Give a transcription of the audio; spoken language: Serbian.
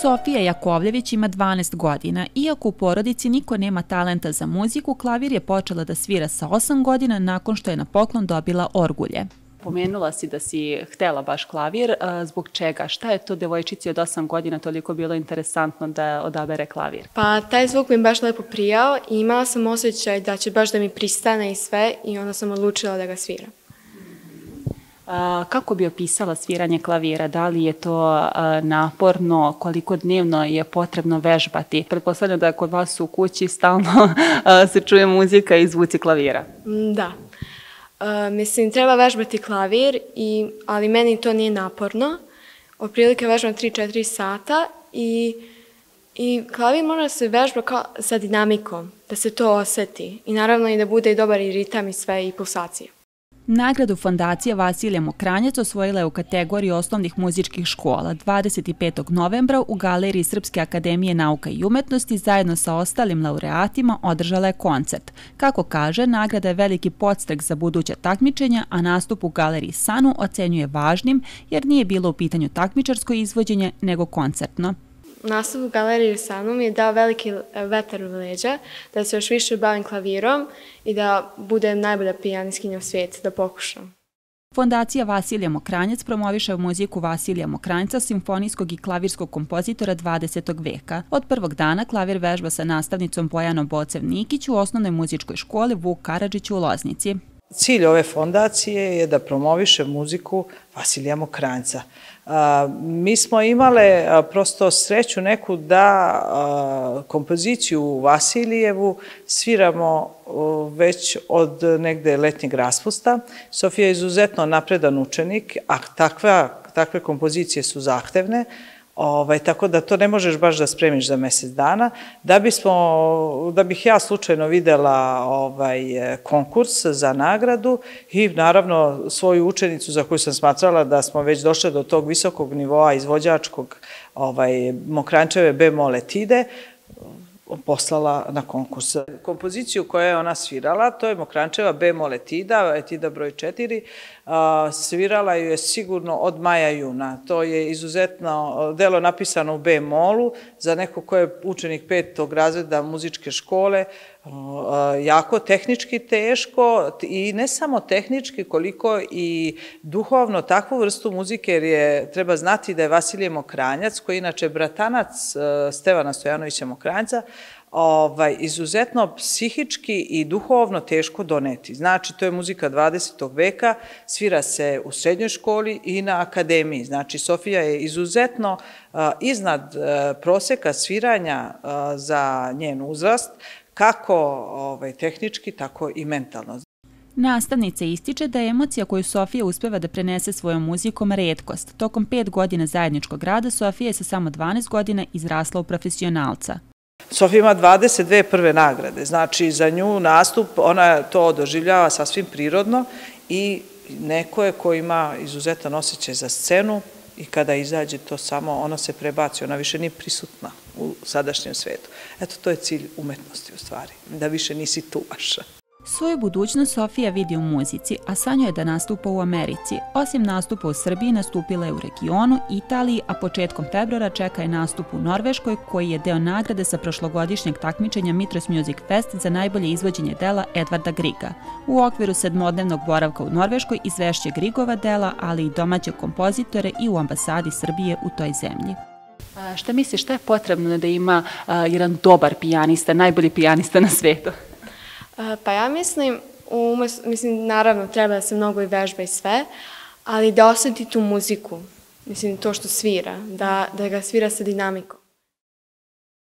Sofija Jakovljević ima 12 godina. Iako u porodici niko nema talenta za muziku, klavir je počela da svira sa 8 godina nakon što je na poklon dobila orgulje. Pomenula si da si htela baš klavir. Zbog čega? Šta je to devojčici od 8 godina toliko bilo interesantno da odabere klavir? Pa taj zvuk mi je baš lepo prijao i imala sam osjećaj da će baš da mi pristane i sve i onda sam odlučila da ga sviram. Kako bi opisala sviranje klavira? Da li je to naporno? Koliko dnevno je potrebno vežbati? Pretpostavljam da kod vas u kući stalno se čuje muzika i zvuci klavira. Da. Mislim, treba vežbati klavir, ali meni to nije naporno. Otprilike vežbam 3-4 sata i klavir mora da se vežba sa dinamikom, da se to oseti. I naravno i da bude i dobar i ritam i sve i pulsacije. Nagradu Fondacije Vasilije Mokranjac osvojila je u kategoriji osnovnih muzičkih škola 25. novembra u Galeriji Srpske akademije nauka i umetnosti zajedno sa ostalim laureatima održala je koncert. Kako kaže, nagrada je veliki podstrek za buduća takmičenja, a nastup u Galeriji Sanu ocenjuje važnim jer nije bilo u pitanju takmičarsko izvođenje nego koncertno. Nastup u Galeriji Sanu mi je dao veliki vetar u leđa, da se još više bavim klavirom i da budem najbolja pijanistkinja u svijetu, da pokušam. Fondacija Vasilije Mokranjac promoviše muziku Vasilija Mokranjca, simfonijskog i klavirskog kompozitora 20. veka. Od prvog dana klavir vežba sa nastavnicom Bojanom Bocev-Nikić u osnovnoj muzičkoj školi Vuk Karadžić u Loznici. Cilj ove fondacije je da promoviše muziku Vasilija Mokranjca. Mi smo imale prosto sreću neku da kompoziciju Vasilijevu sviramo već od negde letnjeg raspusta. Sofija je izuzetno napredan učenik, a takve kompozicije su zahtevne, tako da to ne možeš baš da spremiš za mesec dana. Da bih ja slučajno videla konkurs za nagradu i naravno svoju učenicu za koju sam smatrala da smo već došli do tog visokog nivoa izvođačkog Mokranjčeve bemol etide, poslala na konkurs. Kompoziciju koju je ona svirala, to je Mokranjčeva bemol etida, etida broj 4, svirala ju je sigurno od maja-juna. To je izuzetno delo napisano u bemolu, za neko ko je učenik 5. razreda muzičke škole, jako tehnički teško i ne samo tehnički, koliko i duhovno takvu vrstu muzike, jer treba znati da je Vasilije Mokranjac, koji je inače bratanac Stevana Stojanovića Mokranjca, izuzetno psihički i duhovno teško doneti. Znači, to je muzika 20. veka, svira se u srednjoj školi i na akademiji. Znači, Sofija je izuzetno iznad proseka sviranja za njen uzrast, kako tehnički, tako i mentalno. Nastavnica ističe da je emocija koju Sofija uspeva da prenese svojom muzikom retkost. Tokom 5 godina zajedničkog rada Sofija je sa samo 12 godina izrasla u profesionalca. Sofija ima 22 prve nagrade, znači za nju nastup, ona to doživljava sasvim prirodno i neko je ko ima izuzetan osjećaj za scenu i kada izađe to samo, ona se prebaci, ona više nije prisutna u sadašnjem svetu. Eto, to je cilj umetnosti u stvari, da više nisi tu baš. Svoju budućnost Sofija vidi u muzici, a sanjuje da nastupa u Americi. Osim nastupa u Srbiji, nastupila je u regionu, Italiji, a početkom februara čeka je nastup u Norveškoj, koji je deo nagrade sa prošlogodišnjeg takmičenja Mitros Music Fest za najbolje izvođenje dela Edvarda Griga. U okviru 7-dnevnog boravka u Norveškoj izvešće Grigova dela, ali i domaće kompozitore i u ambasadi Srbije u toj zemlji. Šta misliš, šta je potrebno da ima jedan dobar pijanista, najbolji pijanista na svetu? Pa ja mislim, naravno treba da se mnogo i vežba i sve, ali da osjeti tu muziku, mislim to što svira, da ga svira sa dinamikom.